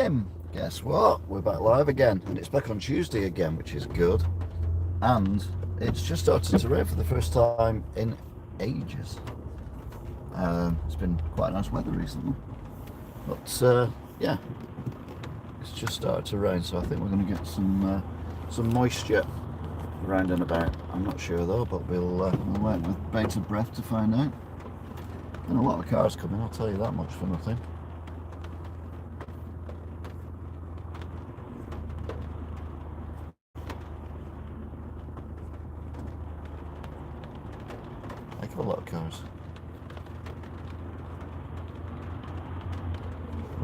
Tim, guess what? We're back live again, and it's back on Tuesday again, which is good. And it's just started to rain for the first time in ages. It's been quite nice weather recently, but yeah, it's just started to rain, so I think we're going to get some moisture round and about. I'm not sure though, but we'll wait with bated breath to find out. And a lot of cars coming, I'll tell you that much for nothing. Heck of a lot of cars.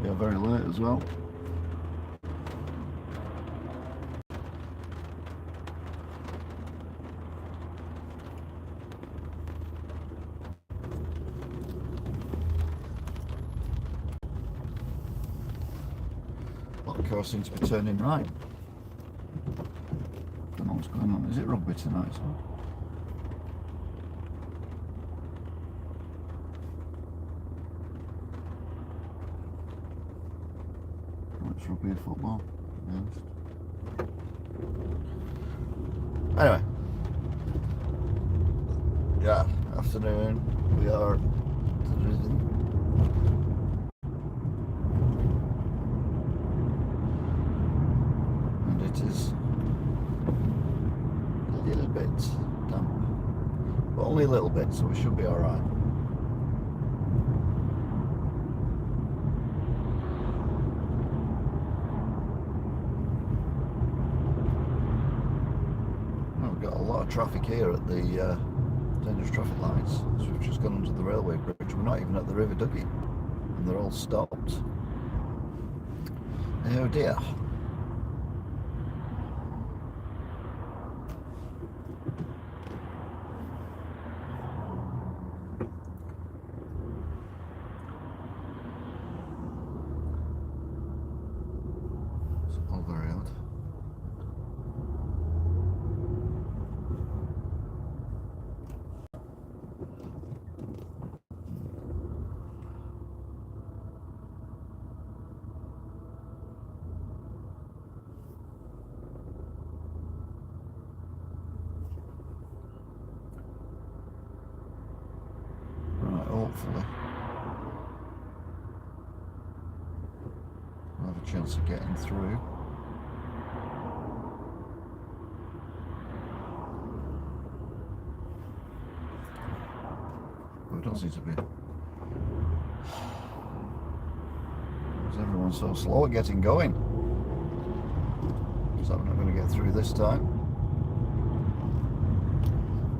We are very late as well. A lot of cars seem to be turning right. Don't know what's going on. Is it rugby tonight? So? It's rugby and football, to be honest. Anyway. Yeah, afternoon. We are and it is a little bit damp, but only a little bit, so we should be alright. We've got a lot of traffic here at the dangerous traffic lights, so we've just gone under the railway bridge. We're not even at the River Duggy, and they're all stopped. Oh dear. It's all very odd. Hopefully we'll have a chance of getting through. But it doesn't seem to be, because everyone's so slow at getting going. So I'm not going to get through this time.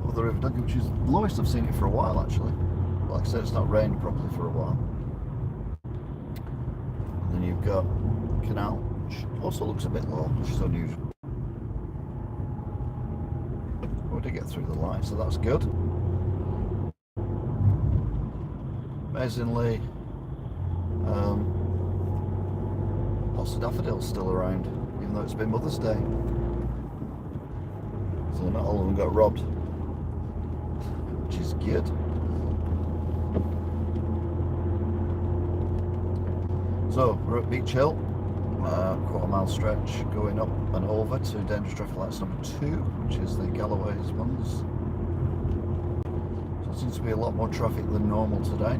Oh, the River Duggan, which is the lowest I've seen it for a while actually. Like I said, it's not rained properly for a while. And then you've got Canal, which also looks a bit low, which is unusual. Oh, we did get through the line, so that's good. Amazingly, lots of daffodils still around, even though it's been Mother's Day. So not all of them got robbed, which is good. So we're at Beach Hill, quarter-mile stretch going up and over to dangerous traffic lights number 2, which is the Galloway's ones. So it seems to be a lot more traffic than normal today.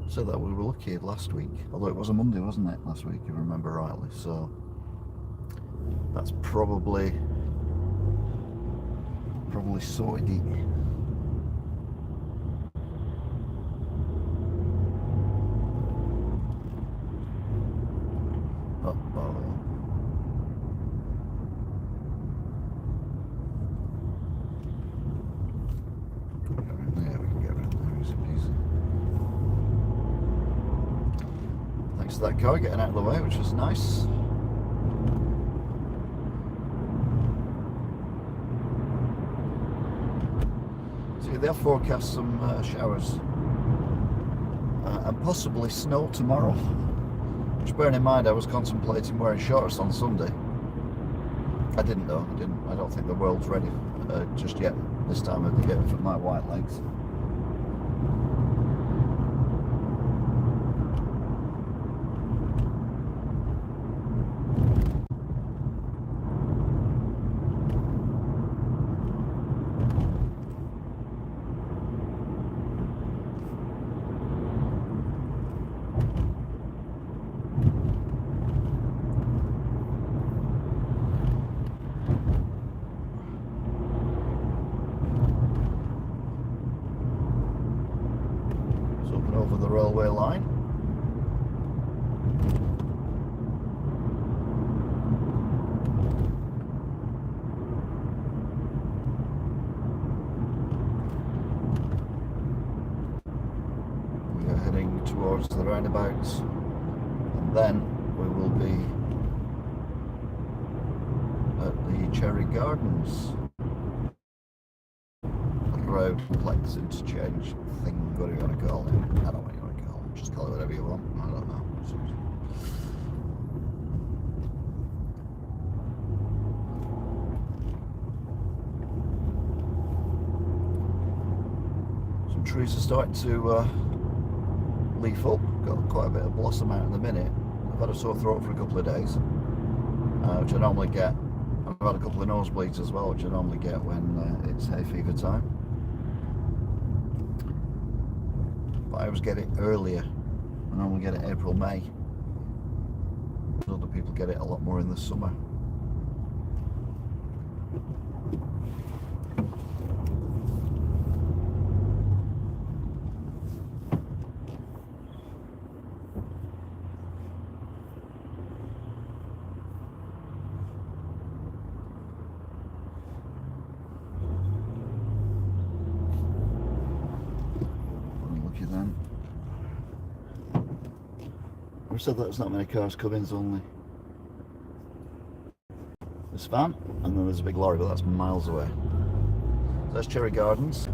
So that we were lucky last week, although it was a Monday, wasn't it, last week, if you remember rightly, so that's probably sorted it. Yeah, we can get around there easy peasy. Thanks to that car getting out of the way, which was nice. They'll forecast some showers and possibly snow tomorrow, which, bearing in mind I was contemplating wearing shorts on Sunday, I didn't know. I don't think the world's ready just yet this time of the year for my white legs. Over the railway line. We are heading towards the roundabouts, and then we will be at the Cherry Gardens Roadplex interchange thing, what do you want to call it? I don't know what you want to call it, just call it whatever you want, I don't know. Some trees are starting to leaf up, got quite a bit of blossom out in the minute. I've had a sore throat for a couple of days, which I normally get. I've had a couple of nosebleeds as well, which I normally get when it's hay fever time. But I always get it earlier. I normally get it April, May. Other people get it a lot more in the summer. Then we said that there's not many cars coming, there's only this van and then there's a big lorry, but that's miles away. So that's Cherry Gardens.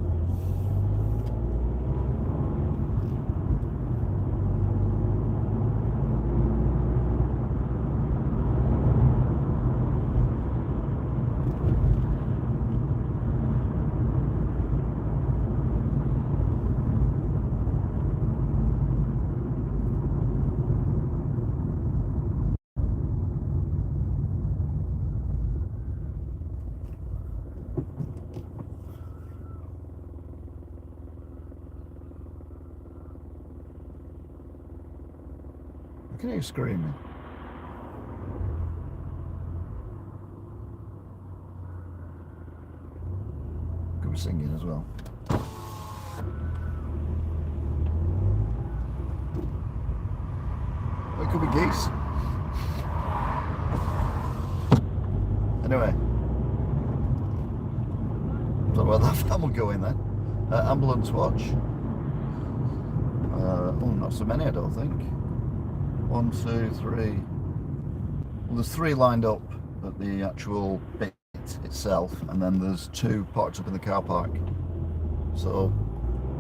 I can hear you screaming. Could be singing as well. It could be geese. Anyway, don't know where that van will go in then. Ambulance watch. Oh, not so many, I don't think. 1, 2, 3. Well, there's 3 lined up at the actual bit itself, and then there's 2 parked up in the car park. So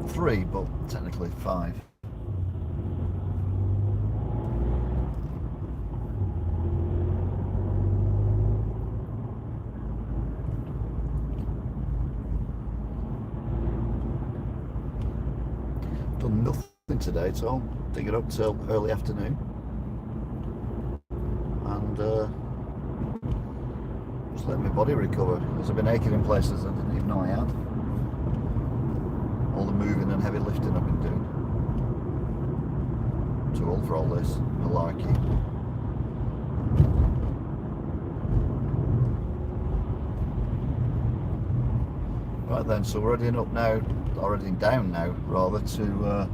3, but technically 5. Done nothing today at all. Dig it up till early afternoon. And just let my body recover, because I've been aching in places I didn't even know I had. All the moving and heavy lifting I've been doing. Too old for all this malarkey. Right then, so we're heading up now, or heading down now rather, to the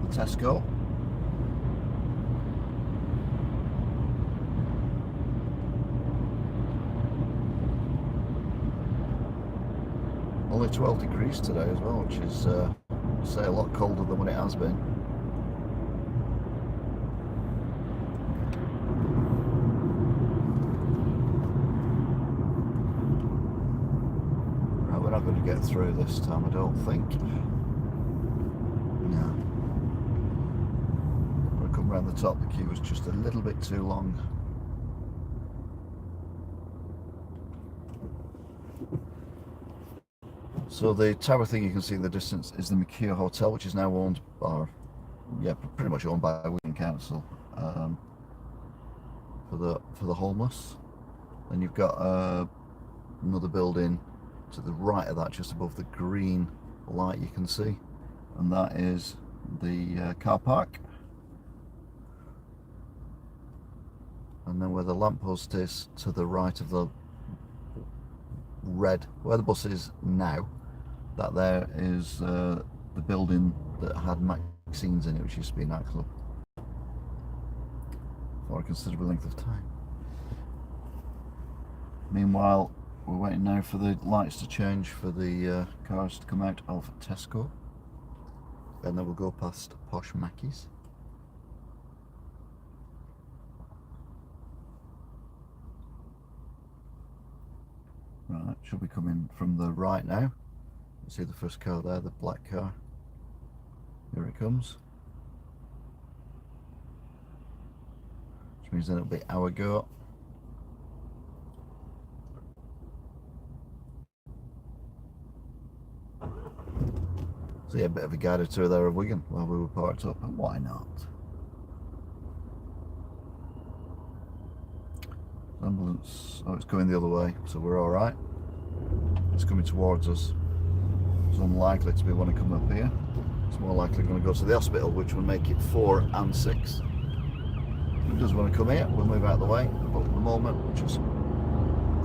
Tesco. Only 12 degrees today as well, which is say a lot colder than what it has been. Right, we're not going to get through this time, I don't think. No. When I come round the top, the queue was just a little bit too long. So the tower thing you can see in the distance is the McKeer Hotel, which is now owned by, yeah, pretty much owned by Wigan Council, for the homeless. Then you've got another building to the right of that, just above the green light you can see, and that is the car park. And then where the lamppost is to the right of the red, where the bus is now, that there is the building that had Maxine's in it, which used to be a nightclub for a considerable length of time. Meanwhile, we're waiting now for the lights to change for the cars to come out of Tesco, and then we'll go past Posh Mackie's. Right, should be coming from the right now. You see the first car there, the black car. Here it comes. Which means then it'll be our go. So yeah, a bit of a guided tour there of Wigan while we were parked up, and why not? Ambulance, oh, it's going the other way, so we're alright. It's coming towards us. It's unlikely to be one to come up here. It's more likely going to go to the hospital, which will make it 4 and 6. If it does want to come here, we'll move out of the way, but at the moment we'll just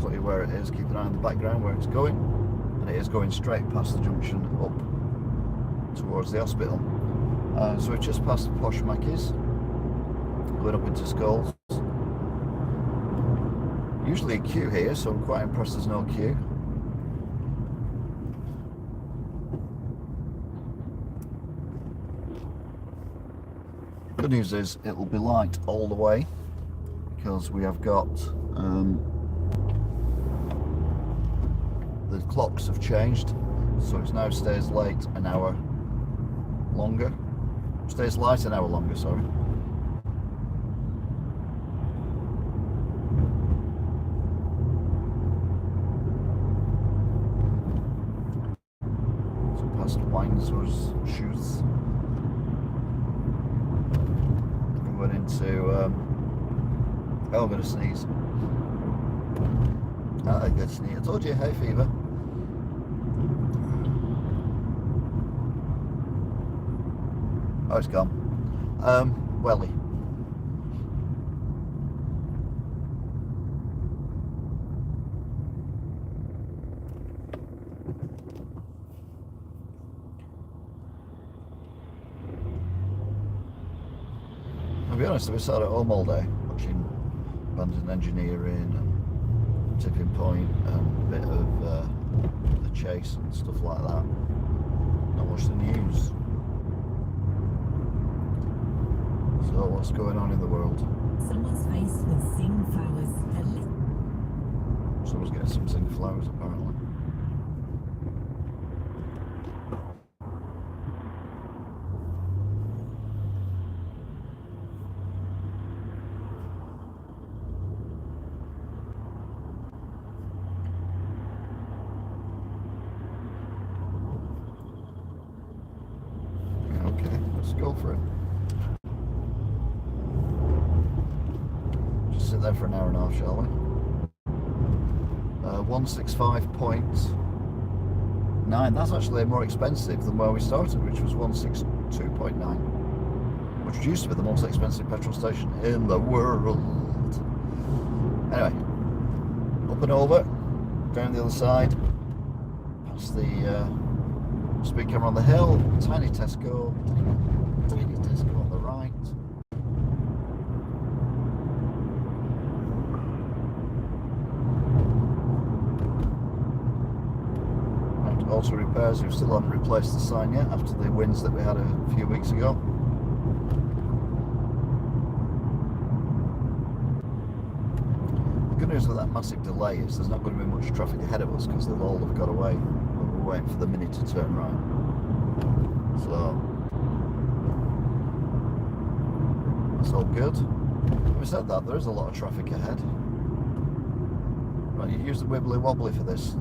clear you where it is, keep an eye on the background where it's going, and it is going straight past the junction up towards the hospital. So we've just passed Posh Mackie's, going up into Skulls. Usually a queue here, so I'm quite impressed there's no queue. Good news is it'll be light all the way, because we have got the clocks have changed, so it now stays late an hour longer. Stays light an hour longer, sorry. Windsor's shoes. We went into oh, I'm going to sneeze. I think I sneeze. I told you, hay fever. Oh, it's gone. Welly. To be honest, we sat at home all day watching Abandoned Engineering and Tipping Point and a bit of The Chase and stuff like that. Not much the news. So what's going on in the world? Someone's face with zinc flowers. Someone's getting some zinc flowers apparently. Let's go for it. Just sit there for an hour and a half, shall we? 165.9. That's actually more expensive than where we started, which was 162.9, which used to be the most expensive petrol station in the world. Anyway, up and over, down the other side, past the speed camera on the hill, tiny Tesco, tiny Tesco on the right. And also repairs, we still haven't replaced the sign yet after the winds that we had a few weeks ago. The good news with that massive delay is there's not going to be much traffic ahead of us because they'll all have got away. We're waiting for the Mini to turn right. So that's all good. Having said that, there is a lot of traffic ahead. Right, you use the wibbly wobbly for this.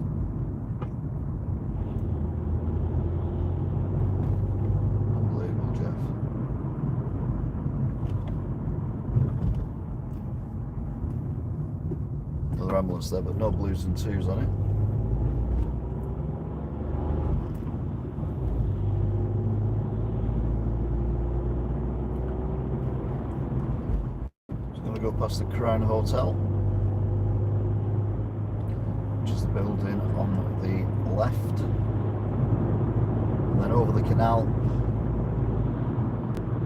resemblance there, but no blues and twos on it. Just going to go past the Crown Hotel, which is the building on the left, and then over the canal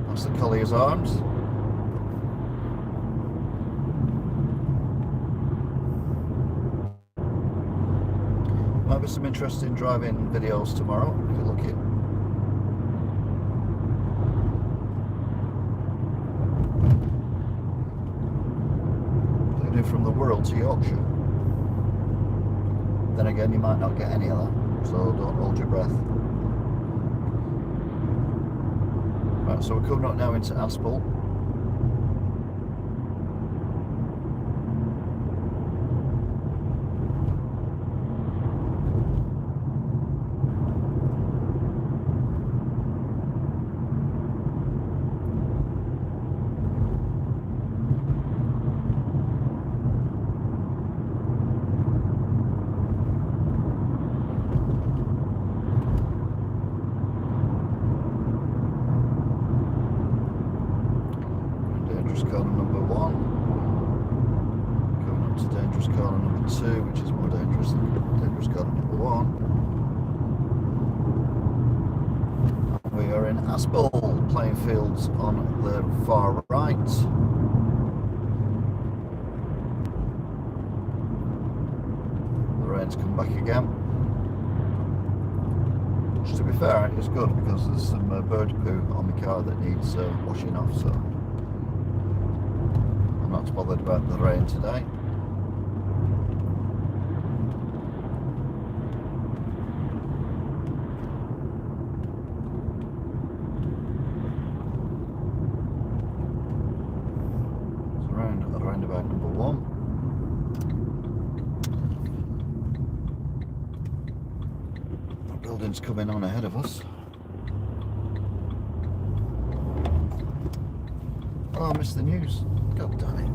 past the Collier's Arms. Might be some interesting driving videos tomorrow if you're lucky. Including from the Wirral to Yorkshire. Then again, you might not get any of that, so don't hold your breath. Right, so we're coming up now into Aspel. Corner number 1, going up to dangerous corner number 2, which is more dangerous than dangerous corner number 1. We are in Aspel, playing fields on the far right. The rain's come back again, which, to be fair, is good because there's some bird poo on the car that needs washing off, so not bothered about the rain today. It's around about number 1. The building's coming on ahead of us. Oh, I missed the news. God damn it.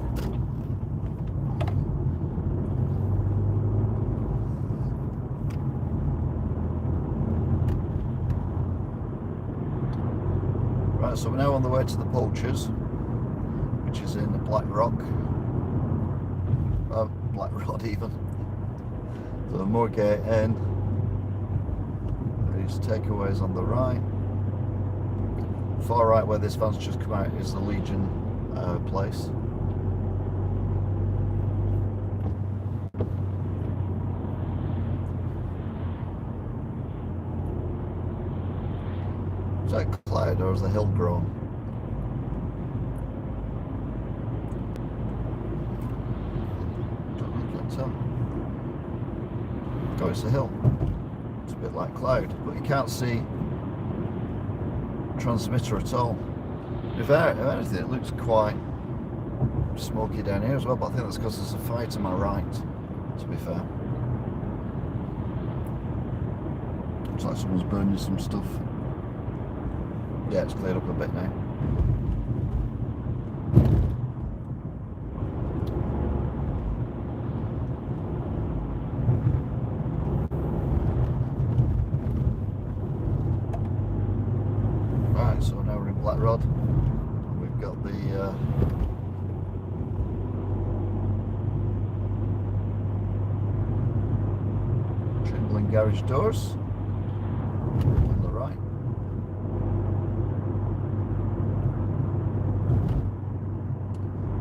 Right, so we're now on the way to the Poachers, which is in Black Rock. Black Rod even. So Moorgate Inn. There's takeaways on the right. Far right where this van's just come out is the Legion place. Is that cloud or is the hill grown? I can't tell. Oh, it's a hill. It's a bit like cloud, but you can't see transmitter at all. If anything, it looks quite smoky down here as well, but I think that's because there's a fire to my right, to be fair. Looks like someone's burning some stuff. Yeah, it's cleared up a bit now. Right, so now we're in Black Rod. We've got the trembling garage doors on the right.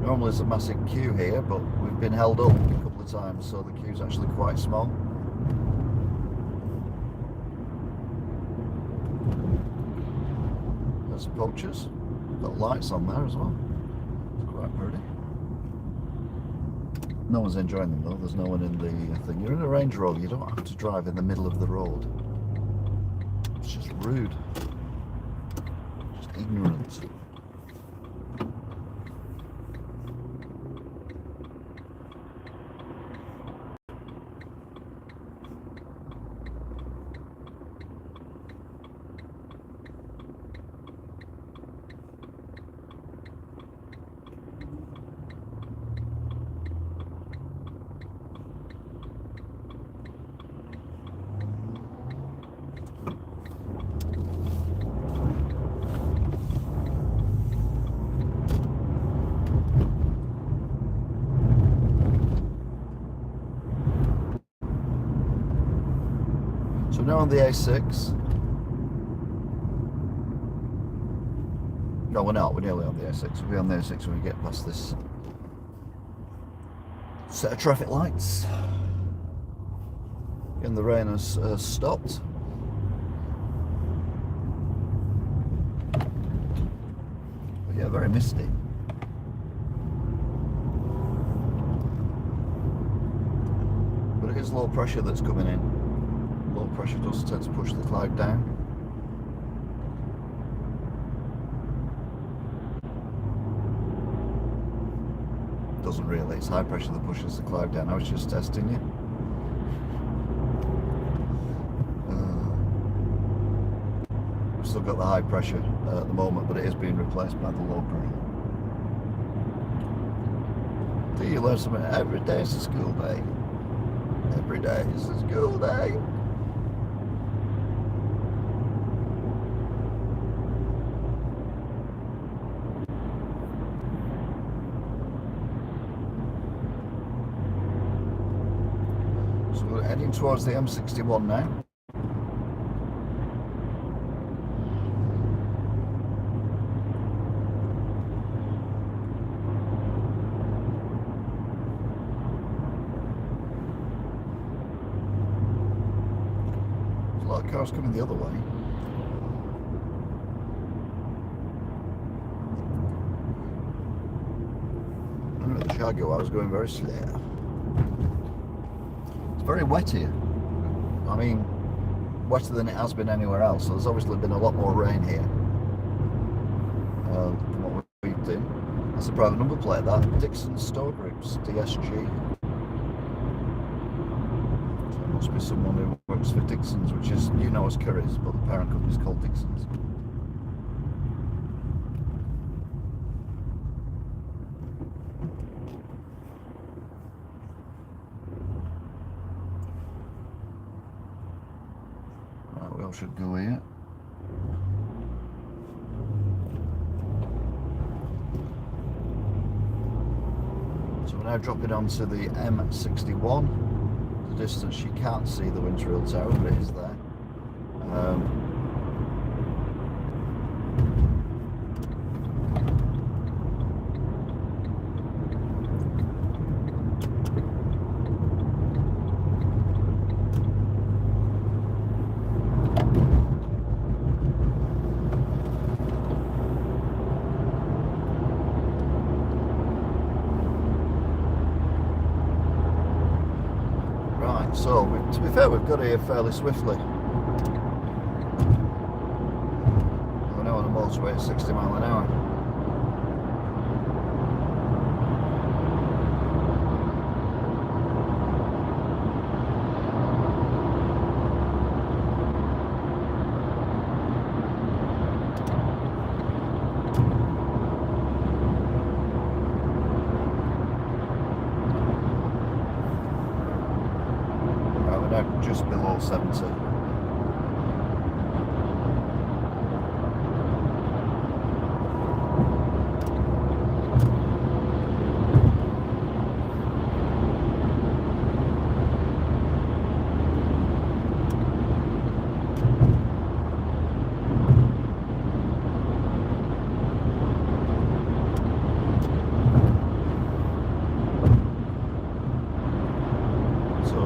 Normally there's a massive queue here, but we've been held up a couple of times, so the queue's actually quite small. There's the Poachers. Got lights on there as well. It's quite pretty. No one's enjoying them though. There's no one in the thing. You're in a Range Rover. You don't have to drive in the middle of the road. It's just rude. Just ignorant. So now on the A6. No, we're not. We're nearly on the A6. We'll be on the A6 when we get past this set of traffic lights. And the rain has stopped. But yeah, very misty. But it is low pressure that's coming in. Low pressure does tend to push the cloud down. Doesn't really, it's high pressure that pushes the cloud down. I was just testing you. We've still got the high pressure at the moment, but it is being replaced by the low pressure. Do you learn something? Every day is a school day. Every day is a school day. So we're heading towards the M61 now. There's a lot of cars coming the other way. And at the Jaguar I was going very slow. Very wet here. I mean, wetter than it has been anywhere else. So there's obviously been a lot more rain here than what we've been. That's a private number plate, that. Dixon Store Groups, DSG. So it must be someone who works for Dixon's, which is, you know, as Curry's, but the parent company is called Dixon's. We all should go here. So we're now dropping onto the M61. The distance, you can't see the Windshield Tower, but it is there. So, to be fair, we've got here fairly swiftly. We're now on a motorway at 60 mile an hour. Just below 70.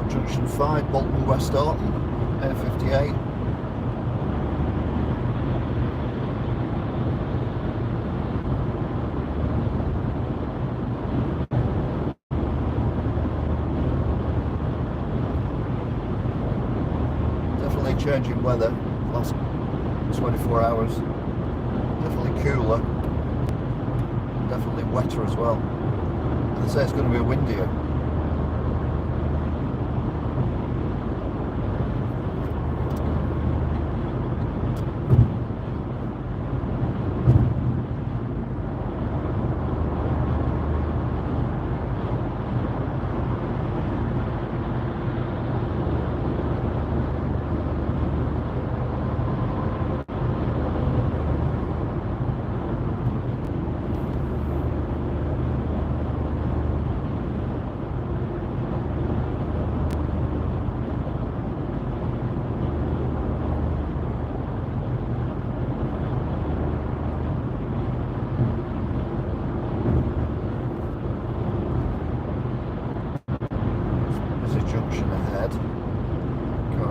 Junction 5, Bolton West Orton, A58. Definitely changing weather last 24 hours. Definitely cooler. Definitely wetter as well. And they say it's going to be windier.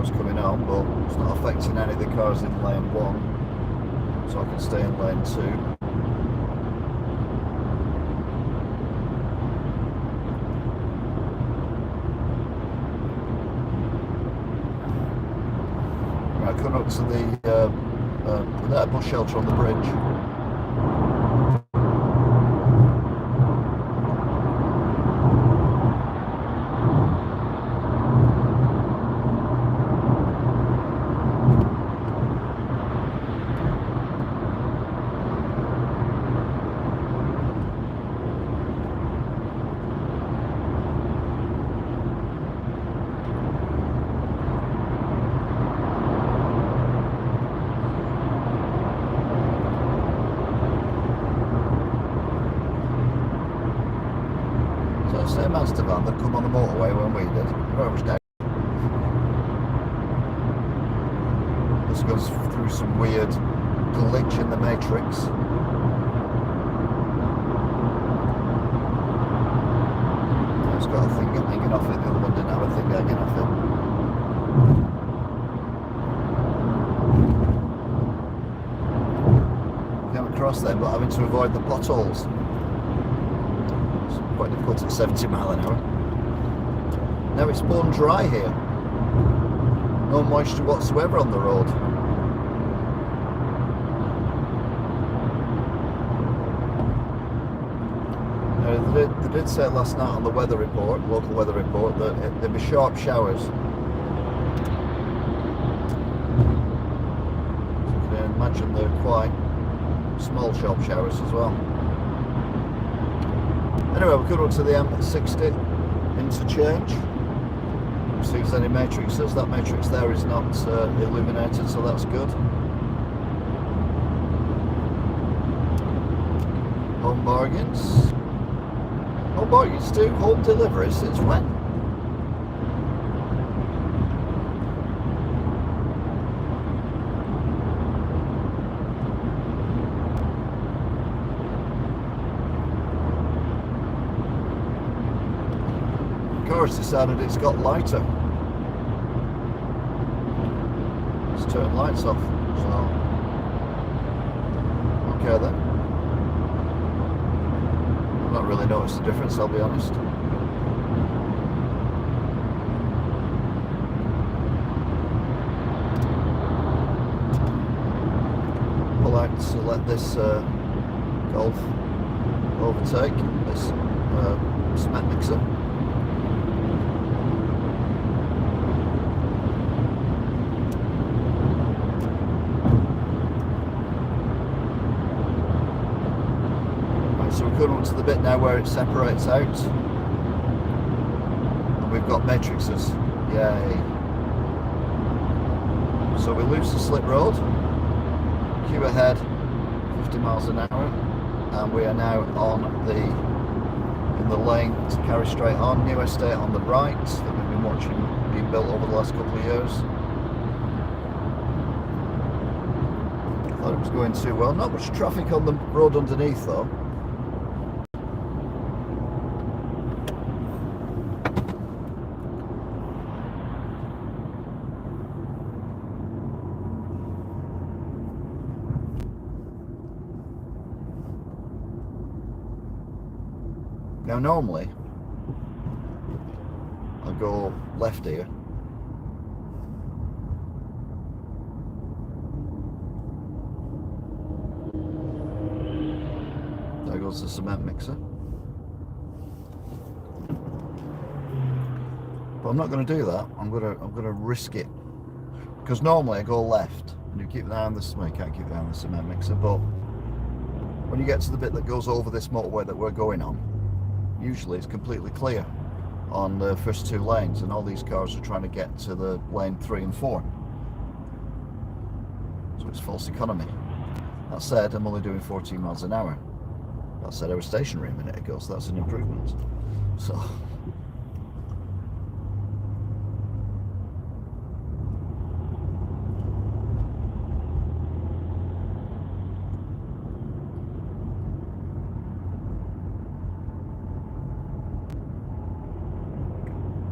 cars coming on, but it's not affecting any of the cars in lane 1, so I can stay in lane 2. Coming up to the bus shelter on the bridge. Same as the van that come on the motorway when we did. Very much down. This goes through some weird glitch in the matrix. It's got a thing hanging off it. The other one didn't have a thing hanging off it. Came across them, but having to avoid the potholes. Quite difficult at 70 mile an hour. Now it's bone dry here. No moisture whatsoever on the road. They did say last night on the weather report, local weather report, that there'd be sharp showers. So you can imagine they're quite small sharp showers as well. Anyway, we could run to the M60 interchange. See if there's any matrices. That matrix there is not illuminated, so that's good. Home bargains. Home bargains do home delivery since when? Car's decided it's got lighter. Let's turn lights off. So, okay then. I've not really noticed the difference, I'll be honest. Pull out to let this Golf overtake this cement mixer. So we're going up to the bit now where it separates out, and we've got matrices. Yay! So we lose the slip road, queue ahead, 50 miles an hour, and we are now in the lane to carry straight on. New estate on the right that we've been watching being built over the last couple of years. Thought it was going too well. Not much traffic on the road underneath though. Now normally I'll go left here, there goes the cement mixer, but I'm not going to do that. I'm going to risk it, because normally I go left and you keep an eye on this. Well, you can't keep an eye on the cement mixer, but when you get to the bit that goes over this motorway that we're going on, usually it's completely clear on the first two lanes, and all these cars are trying to get to the lane 3 and 4. So it's false economy. That said, I'm only doing 14 miles an hour. That said, I was stationary a minute ago, so that's an improvement. So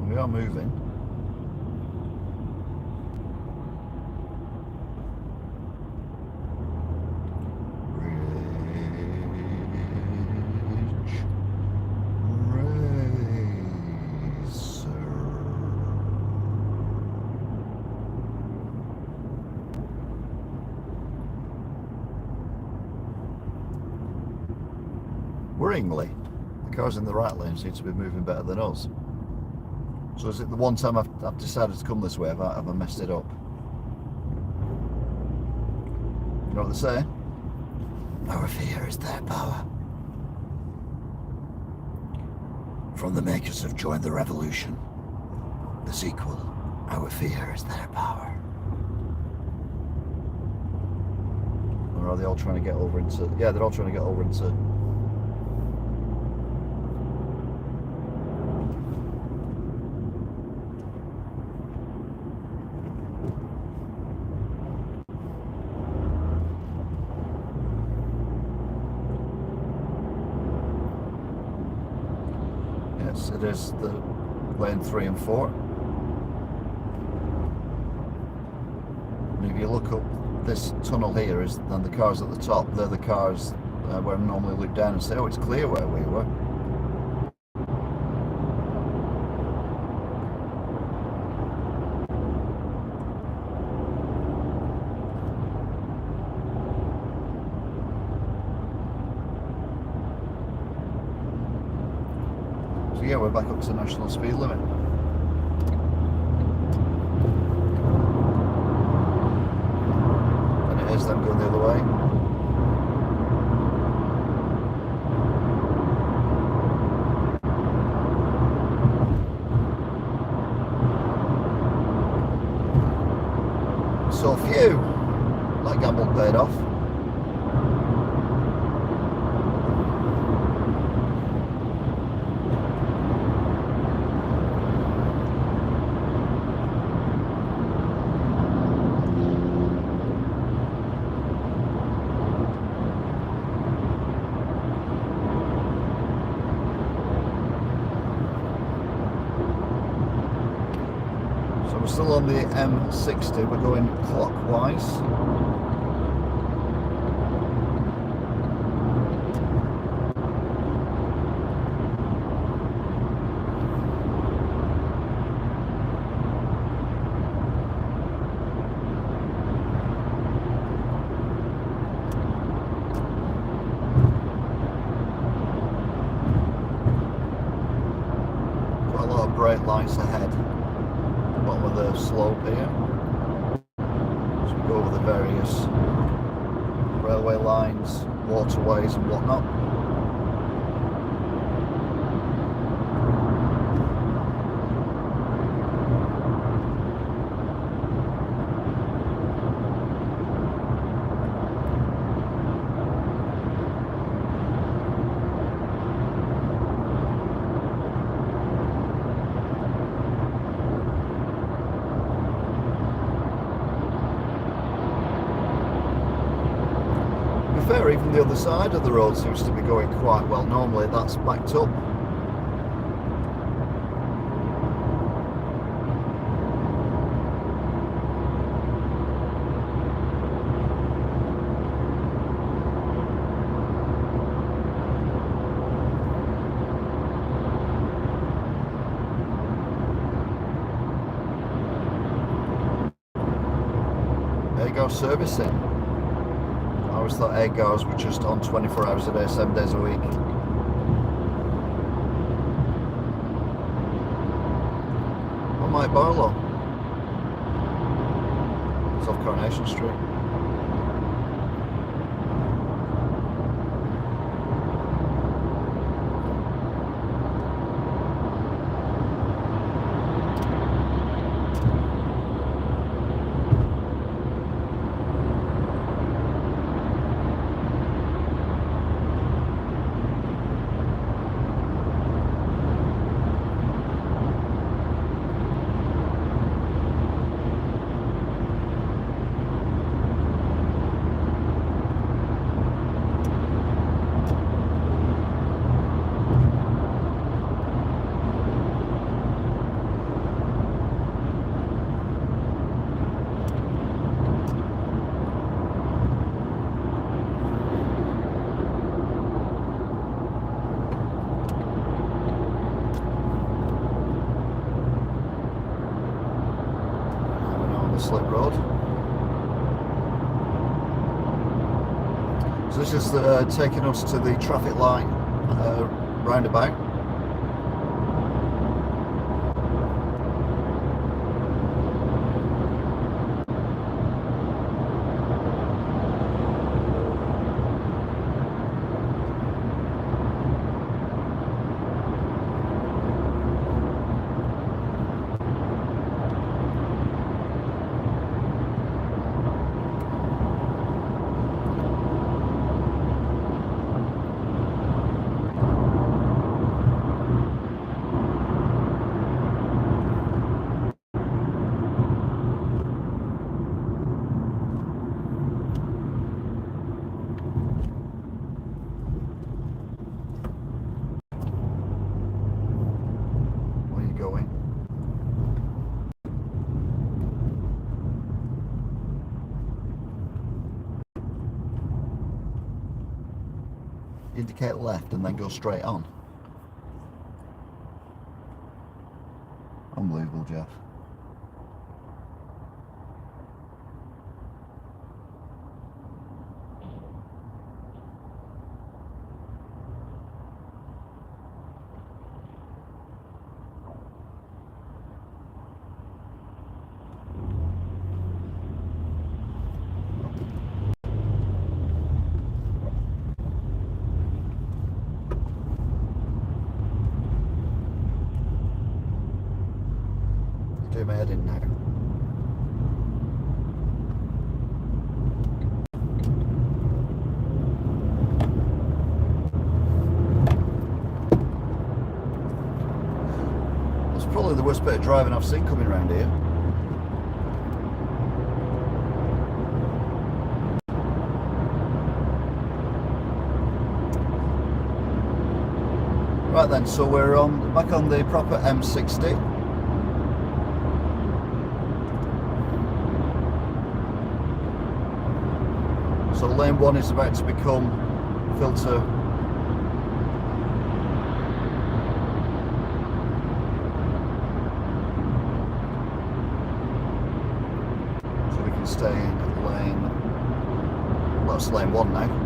we are moving. worryingly, the cars in the right lane seem to be moving better than us. So is it the one time I've decided to come this way, have I messed it up? You know what they say? Our fear is their power. From the makers of Join the Revolution, the sequel, Our Fear is Their Power. Or are they all trying to get over into... Yeah, they're all trying to get over into... Yes, it is the lane 3 and 4. And if you look up this tunnel here, and the cars at the top, they're the cars where I normally look down and say, oh, it's clear where we were. So yeah, we're back up to national speed limit. And it is them going the other way. So phew, that gamble paid off. We're still on the M60, we're going clockwise. Quite a lot of brake lights ahead. Bottom of the slope here as we go over the various railway lines, waterways and whatnot. Fair, even the other side of the road seems to be going quite well. Normally that's backed up. There you go, servicing. I always thought air cars were just on 24 hours a day, 7 days a week. Oh, Mike Barlow. It's off Coronation Street. Slip road. So this is taking us to the traffic light roundabout. Where are you going? Indicate left and then go straight on. Unbelievable, Jeff. Do my head in now. That's probably the worst bit of driving I've seen coming around here. Right then, so we're back on the proper M60. So lane 1 is about to become filter so we can stay in lane, well, it's lane 1 now.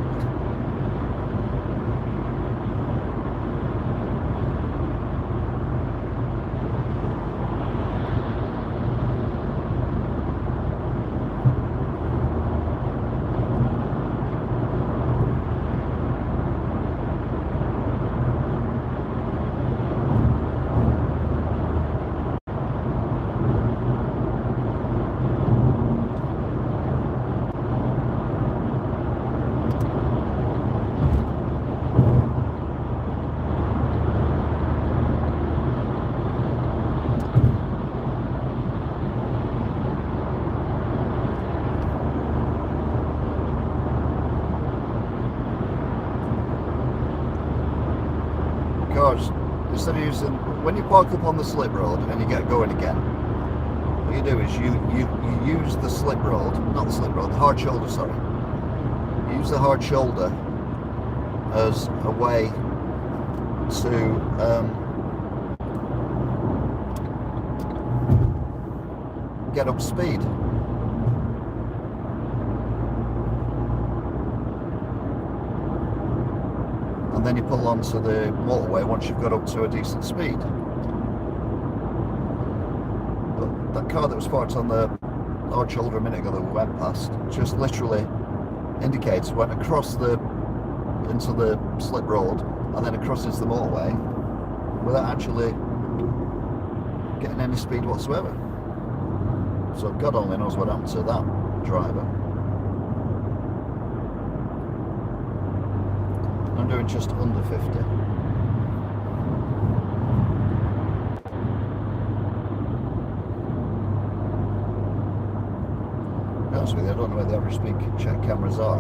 Cars, instead of using, when you park up on the slip road and you get going again, what you do is you use the slip road, not the slip road, the hard shoulder, sorry. You use the hard shoulder as a way to get up speed. And then you pull onto the motorway once you've got up to a decent speed. But that car that was parked on the hard shoulder a minute ago that we went past just literally indicates went across into the slip road and then across into the motorway without actually getting any speed whatsoever. So God only knows what happened to that driver. I'm doing just under 50. To be honest with you, I don't know where the average speed check cameras are.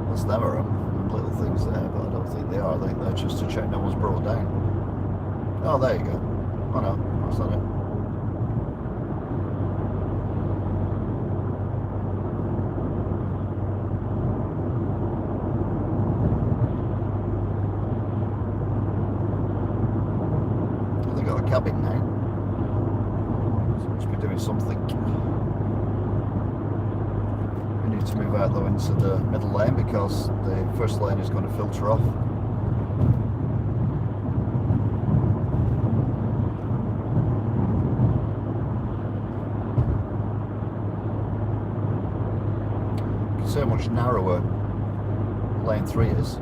That's them are little things there, but I don't think they are. They're just to check no one's brought down. Oh, there you go. Oh no, that's not it. something. We need to move out though into the middle lane because the first lane is going to filter off. You can see how much narrower lane 3 is,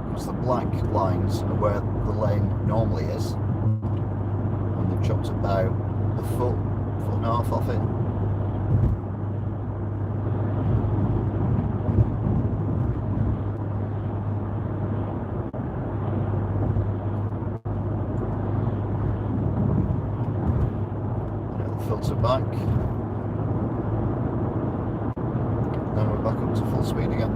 because the black lines are where the lane normally is, and they've chopped about a foot and a half off it. Filter back, then we're back up to full speed again.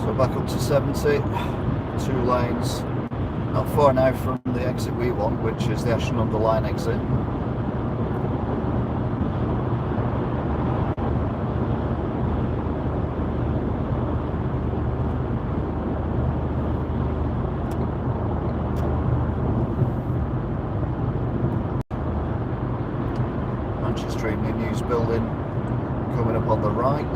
So back up to 70, 2 lanes, not far now from the exit we want, which is the Ashton-under-Lyne exit. Manchester Evening News building coming up on the right.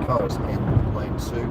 Cars in lane 2.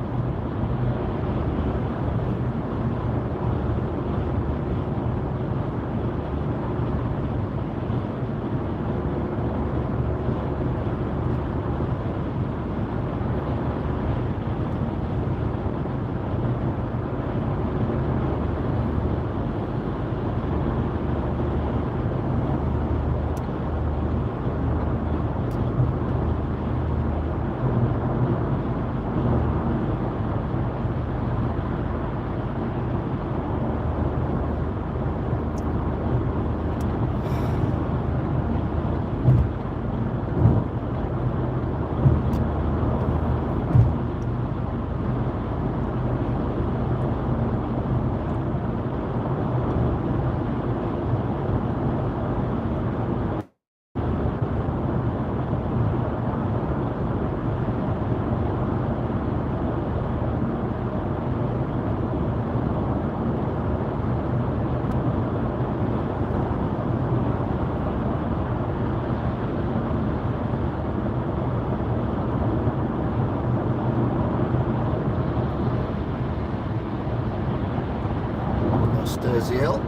Stairsy Hill.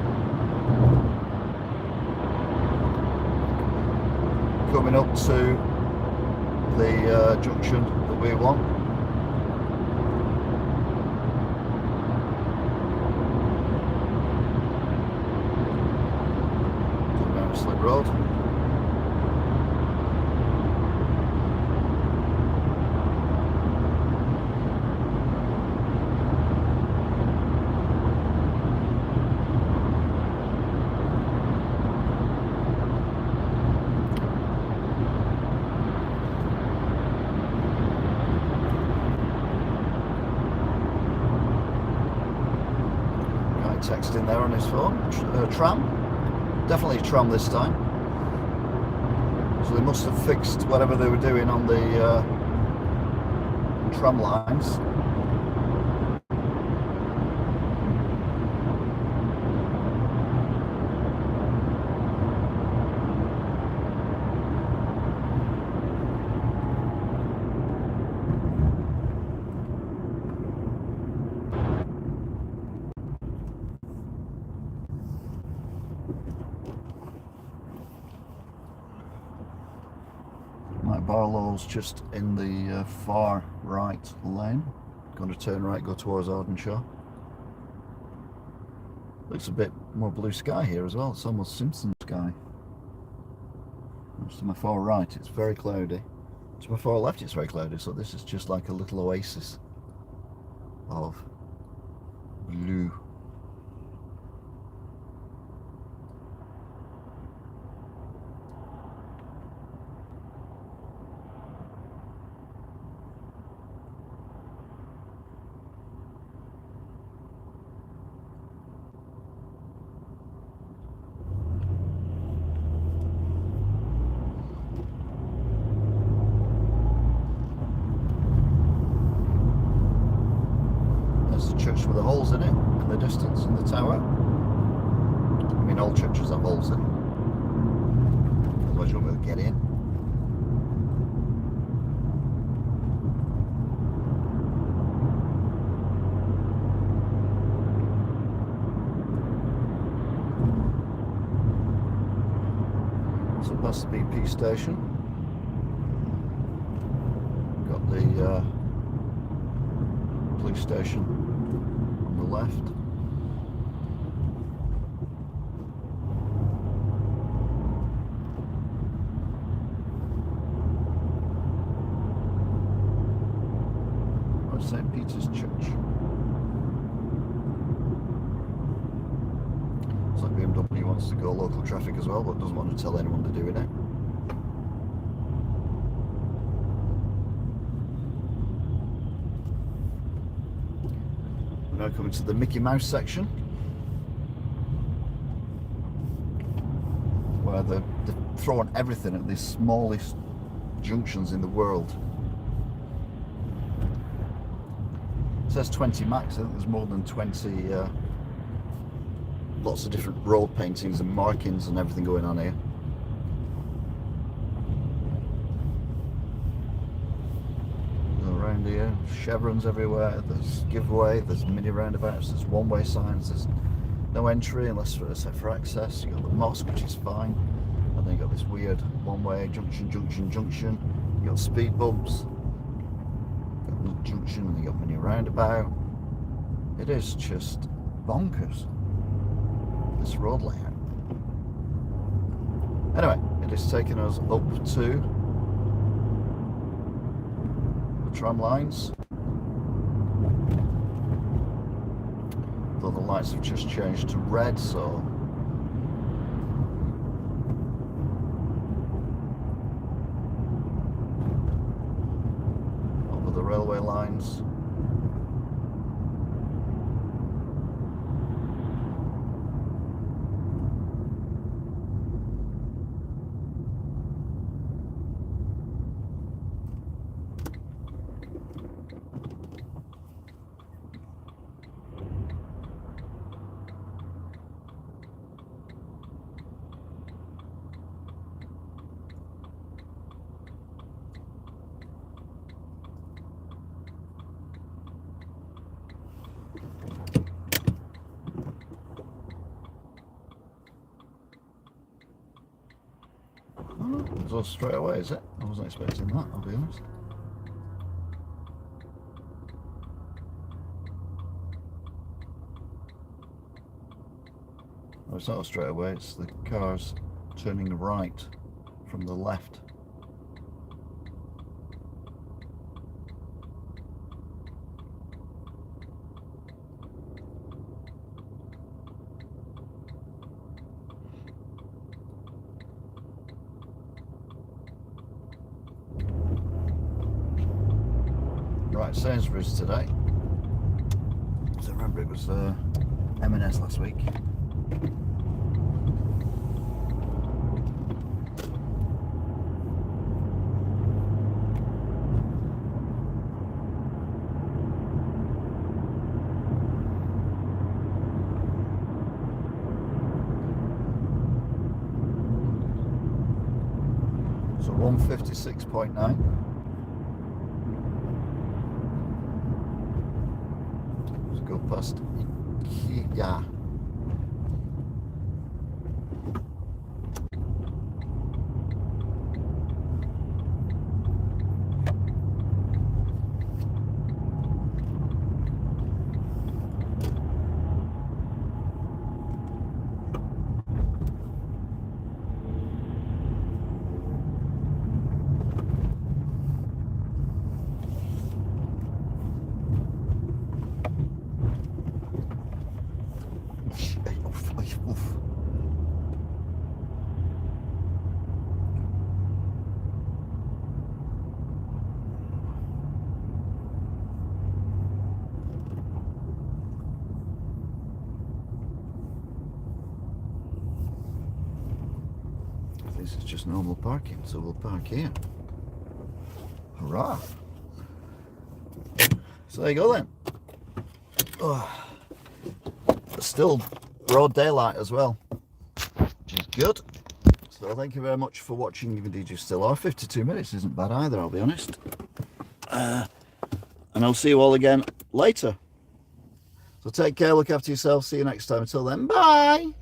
Coming up to the junction that we want. Coming down a slip road. Texting there on his phone. Tram, definitely tram this time. So they must have fixed whatever they were doing on the tram lines. Barlow's just in the far right lane. Going to turn right, go towards Ardenshaw. Looks a bit more blue sky here as well. It's almost Simpson sky. To my far right, it's very cloudy. To my far left, it's very cloudy. So this is just like a little oasis of blue. Church with the holes in it in the distance in the tower. I mean, all churches have holes in them. Otherwise you won't be able to get in. So past the BP station. Got the police station left. Or St. Peter's Church. Looks like BMW wants to go local traffic as well, but doesn't want to tell anyone they're doing it. Now coming to the Mickey Mouse section, where they're throwing everything at the smallest junctions in the world. It says 20 max. I think there's more than 20. Lots of different road paintings and markings and everything going on here. Around here, chevrons everywhere, there's giveaway, there's mini roundabouts, there's one-way signs, there's no entry unless except for access. You've got the mosque, which is fine, and then you've got this weird one-way junction. You've got speed bumps, you've got the junction, and you've got mini roundabout. It is just bonkers, this road layout. Anyway, it is taking us up to tram lines, though the lights have just changed to red, so over the railway lines. So straight away, is it? I wasn't expecting that, I'll be honest. Oh, it's not straight away, it's the cars turning right from the left. Right, Sainsbury's today. So remember it was M&S last week. So 156.9. Go past IKEA. It's just normal parking, so we'll park here. Hurrah! So there you go then. Oh, there's still broad daylight as well, which is good. So thank you very much for watching, if indeed you still are. 52 minutes isn't bad either, I'll be honest. And I'll see you all again later. So take care, look after yourself, see you next time. Until then, bye!